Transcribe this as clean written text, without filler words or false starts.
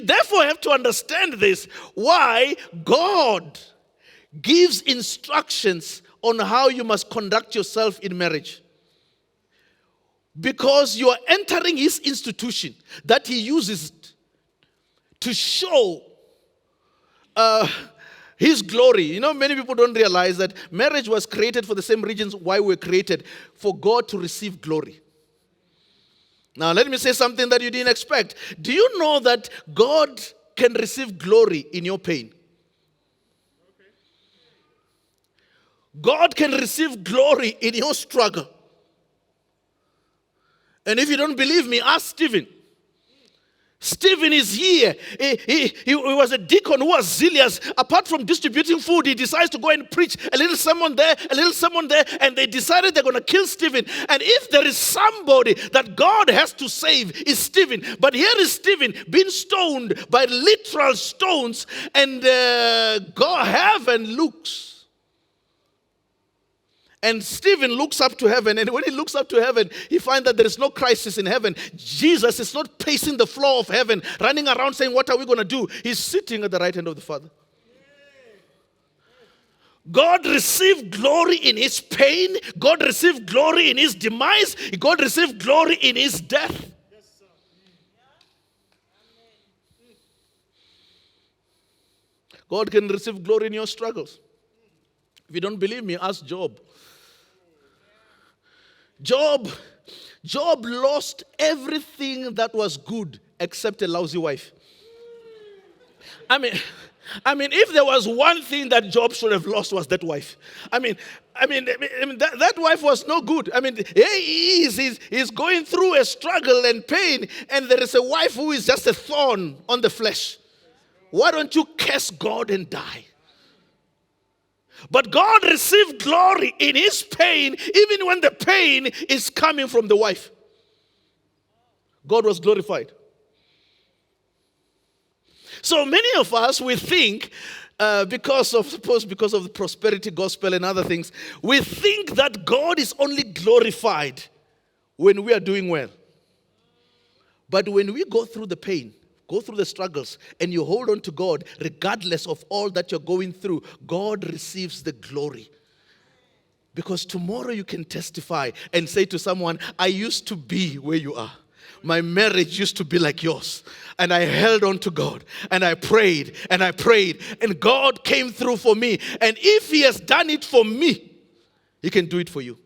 therefore have to understand this, why God gives instructions on how you must conduct yourself in marriage. Because you are entering his institution that he uses to show his glory. You know, many people don't realize that marriage was created for the same reasons why we were created, for God to receive glory. Now, let me say something that you didn't expect. Do you know that God can receive glory in your pain? God can receive glory in your struggle. And if you don't believe me, ask Stephen. Stephen is here. He was a deacon who was zealous. Apart from distributing food, he decides to go and preach a little sermon there, a little sermon there, and they decided they're going to kill Stephen. And if there is somebody that God has to save, it's Stephen. But here is Stephen being stoned by literal stones, and God, heaven looks. And Stephen looks up to heaven, and when he looks up to heaven, he finds that there is no crisis in heaven. Jesus is not pacing the floor of heaven, running around saying, what are we going to do? He's sitting at the right hand of the Father. God received glory in his pain. God received glory in his demise. God received glory in his death. God can receive glory in your struggles. If you don't believe me, ask Job. Job lost everything that was good except a lousy wife. I mean, if there was one thing that Job should have lost, was that wife. That wife was no good. He's going through a struggle and pain, and there is a wife who is just a thorn on the flesh. Why don't you curse God and die? But God received glory in his pain, even when the pain is coming from the wife. God was glorified. So many of us, we think, because of the prosperity gospel and other things, we think that God is only glorified when we are doing well. But when we go through the pain, go through the struggles, and you hold on to God, regardless of all that you're going through, God receives the glory. Because tomorrow you can testify and say to someone, I used to be where you are. My marriage used to be like yours. And I held on to God. And I prayed, and I prayed. And God came through for me. And if he has done it for me, he can do it for you.